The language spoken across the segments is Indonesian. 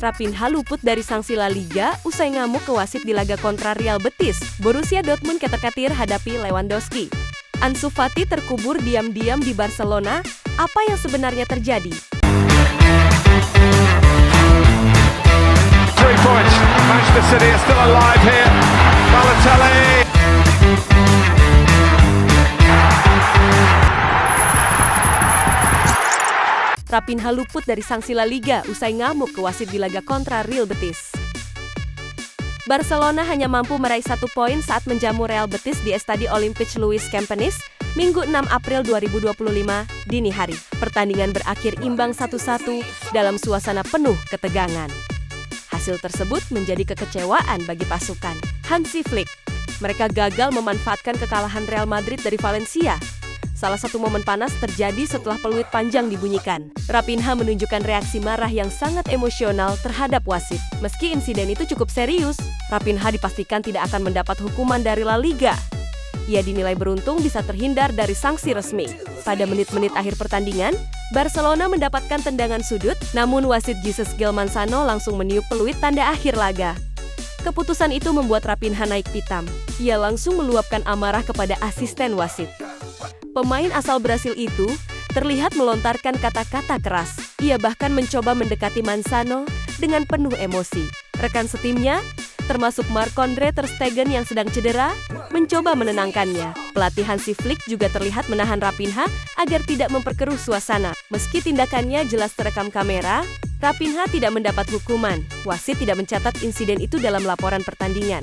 Raphinha luput dari sanksi La Liga usai ngamuk ke wasit di laga kontra Real Betis. Borussia Dortmund ketar-ketir hadapi Lewandowski. Ansu Fati terkubur diam-diam di Barcelona. Apa yang sebenarnya terjadi? 3 points. Manchester City are still alive here. Balotelli. Raphinha luput dari sanksi La Liga usai ngamuk ke wasit di laga kontra Real Betis. Barcelona hanya mampu meraih 1 poin saat menjamu Real Betis di Estadi Olympique Luis Companys, Minggu 6 April 2025, dini hari. Pertandingan berakhir imbang 1-1 dalam suasana penuh ketegangan. Hasil tersebut menjadi kekecewaan bagi pasukan Hansi Flick. Mereka gagal memanfaatkan kekalahan Real Madrid dari Valencia. Salah satu momen panas terjadi setelah peluit panjang dibunyikan. Raphinha menunjukkan reaksi marah yang sangat emosional terhadap wasit. Meski insiden itu cukup serius, Raphinha dipastikan tidak akan mendapat hukuman dari La Liga. Ia dinilai beruntung bisa terhindar dari sanksi resmi. Pada menit-menit akhir pertandingan, Barcelona mendapatkan tendangan sudut, namun wasit Jesus Gil Manzano langsung meniup peluit tanda akhir laga. Keputusan itu membuat Raphinha naik pitam. Ia langsung meluapkan amarah kepada asisten wasit. Pemain asal Brasil itu terlihat melontarkan kata-kata keras. Ia bahkan mencoba mendekati Manzano dengan penuh emosi. Rekan setimnya, termasuk Marc-Andre ter Stegen yang sedang cedera, mencoba menenangkannya. Pelatih Hansi Flick juga terlihat menahan Raphinha agar tidak memperkeruh suasana. Meski tindakannya jelas terekam kamera, Raphinha tidak mendapat hukuman. Wasit tidak mencatat insiden itu dalam laporan pertandingan.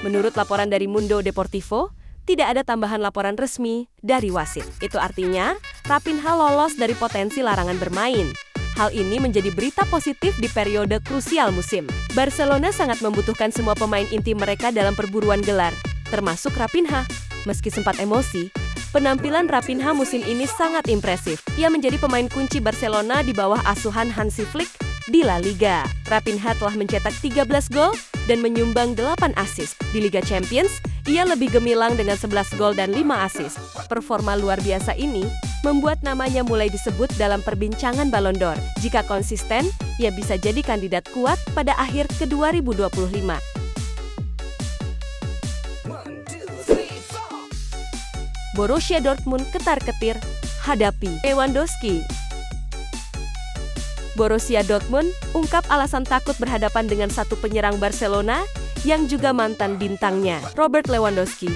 Menurut laporan dari Mundo Deportivo, tidak ada tambahan laporan resmi dari wasit. Itu artinya, Raphinha lolos dari potensi larangan bermain. Hal ini menjadi berita positif di periode krusial musim. Barcelona sangat membutuhkan semua pemain inti mereka dalam perburuan gelar, termasuk Raphinha. Meski sempat emosi, penampilan Raphinha musim ini sangat impresif. Ia menjadi pemain kunci Barcelona di bawah asuhan Hansi Flick di La Liga. Raphinha telah mencetak 13 gol dan menyumbang 8 assist. Di Liga Champions, ia lebih gemilang dengan 11 gol dan 5 assist. Performa luar biasa ini membuat namanya mulai disebut dalam perbincangan Ballon d'Or. Jika konsisten, ia bisa jadi kandidat kuat pada akhir ke 2025. Borussia Dortmund ketar-ketir hadapi Lewandowski. Borussia Dortmund ungkap alasan takut berhadapan dengan satu penyerang Barcelona yang juga mantan bintangnya, Robert Lewandowski.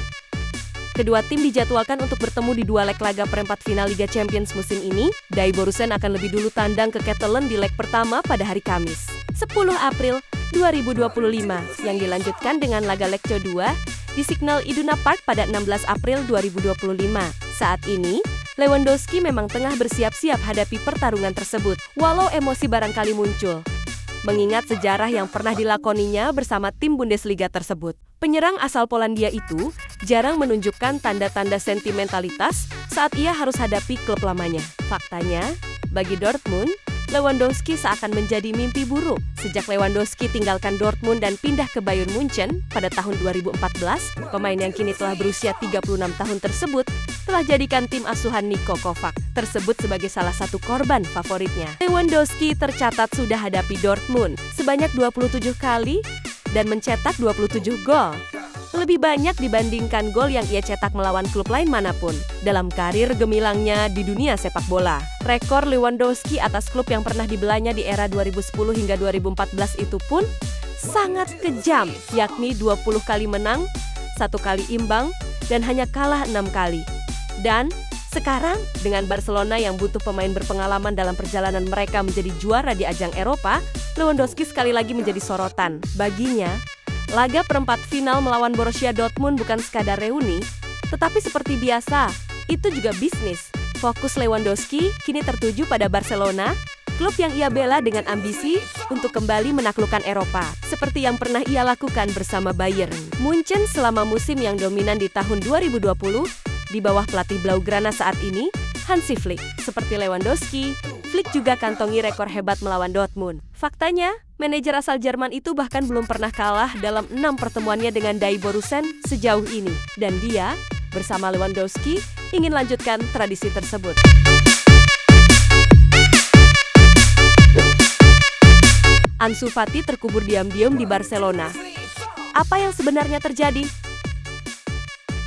Kedua tim dijadwalkan untuk bertemu di 2 leg laga perempat final Liga Champions musim ini. Die Borussen akan lebih dulu tandang ke Ketelen di leg pertama pada hari Kamis, 10 April 2025, yang dilanjutkan dengan laga leg kedua di Signal Iduna Park pada 16 April 2025. Saat ini, Lewandowski memang tengah bersiap-siap hadapi pertarungan tersebut, walau emosi barangkali muncul, mengingat sejarah yang pernah dilakoninya bersama tim Bundesliga tersebut. Penyerang asal Polandia itu jarang menunjukkan tanda-tanda sentimentalitas saat ia harus hadapi klub lamanya. Faktanya, bagi Dortmund, Lewandowski seakan menjadi mimpi buruk. Sejak Lewandowski tinggalkan Dortmund dan pindah ke Bayern Munchen pada tahun 2014, pemain yang kini telah berusia 36 tahun tersebut telah jadikan tim asuhan Niko Kovac tersebut sebagai salah satu korban favoritnya. Lewandowski tercatat sudah hadapi Dortmund sebanyak 27 kali dan mencetak 27 gol. Lebih banyak dibandingkan gol yang ia cetak melawan klub lain manapun dalam karir gemilangnya di dunia sepak bola. Rekor Lewandowski atas klub yang pernah dibelanya di era 2010 hingga 2014 itu pun sangat kejam, yakni 20 kali menang, 1 kali imbang, dan hanya kalah 6 kali. Dan sekarang, dengan Barcelona yang butuh pemain berpengalaman dalam perjalanan mereka menjadi juara di ajang Eropa, Lewandowski sekali lagi menjadi sorotan. Baginya, laga perempat final melawan Borussia Dortmund bukan sekadar reuni, tetapi seperti biasa, itu juga bisnis. Fokus Lewandowski kini tertuju pada Barcelona, klub yang ia bela dengan ambisi untuk kembali menaklukkan Eropa, seperti yang pernah ia lakukan bersama Bayern Munchen selama musim yang dominan di tahun 2020, di bawah pelatih Blaugrana saat ini, Hansi Flick. Seperti Lewandowski, Flick juga kantongi rekor hebat melawan Dortmund. Faktanya, manajer asal Jerman itu bahkan belum pernah kalah dalam 6 pertemuannya dengan Die Borussen sejauh ini. Dan dia, bersama Lewandowski, ingin lanjutkan tradisi tersebut. Ansu Fati terkubur diam-diam di Barcelona. Apa yang sebenarnya terjadi?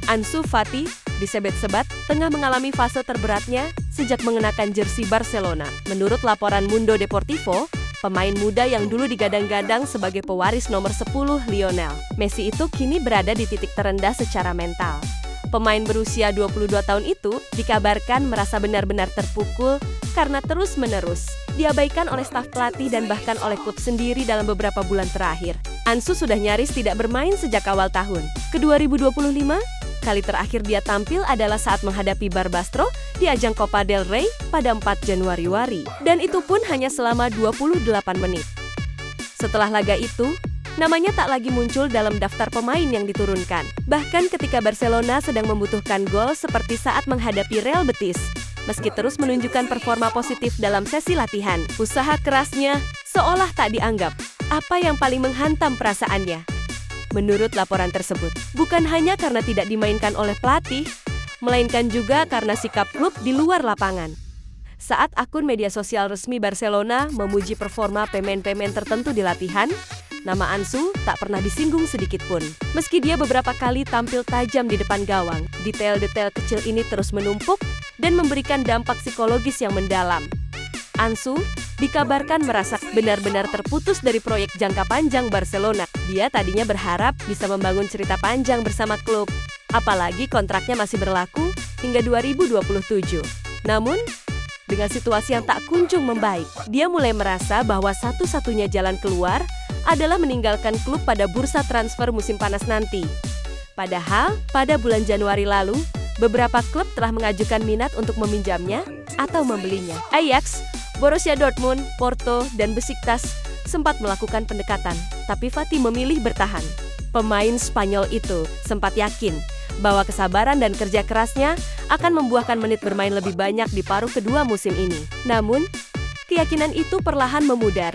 Ansu Fati, disebut-sebat, tengah mengalami fase terberatnya sejak mengenakan jersei Barcelona. Menurut laporan Mundo Deportivo, pemain muda yang dulu digadang-gadang sebagai pewaris nomor 10 Lionel Messi itu kini berada di titik terendah secara mental. Pemain berusia 22 tahun itu dikabarkan merasa benar-benar terpukul karena terus-menerus diabaikan oleh staf pelatih dan bahkan oleh klub sendiri dalam beberapa bulan terakhir. Ansu sudah nyaris tidak bermain sejak awal tahun. Ke 2025, kali terakhir dia tampil adalah saat menghadapi Barbastro di ajang Copa del Rey pada 4 Januari. Dan itu pun hanya selama 28 menit. Setelah laga itu, namanya tak lagi muncul dalam daftar pemain yang diturunkan. Bahkan ketika Barcelona sedang membutuhkan gol seperti saat menghadapi Real Betis. Meski terus menunjukkan performa positif dalam sesi latihan, usaha kerasnya seolah tak dianggap. Apa yang paling menghantam perasaannya? Menurut laporan tersebut, bukan hanya karena tidak dimainkan oleh pelatih, melainkan juga karena sikap klub di luar lapangan. Saat akun media sosial resmi Barcelona memuji performa pemain-pemain tertentu di latihan, nama Ansu tak pernah disinggung sedikit pun. Meski dia beberapa kali tampil tajam di depan gawang, detail-detail kecil ini terus menumpuk dan memberikan dampak psikologis yang mendalam. Ansu dikabarkan merasa benar-benar terputus dari proyek jangka panjang Barcelona. Dia tadinya berharap bisa membangun cerita panjang bersama klub, apalagi kontraknya masih berlaku hingga 2027. Namun, dengan situasi yang tak kunjung membaik, dia mulai merasa bahwa satu-satunya jalan keluar adalah meninggalkan klub pada bursa transfer musim panas nanti. Padahal, pada bulan Januari lalu, beberapa klub telah mengajukan minat untuk meminjamnya atau membelinya. Ajax, Borussia Dortmund, Porto, dan Besiktas sempat melakukan pendekatan, tapi Fati memilih bertahan. Pemain Spanyol itu sempat yakin bahwa kesabaran dan kerja kerasnya akan membuahkan menit bermain lebih banyak di paruh kedua musim ini. Namun, keyakinan itu perlahan memudar.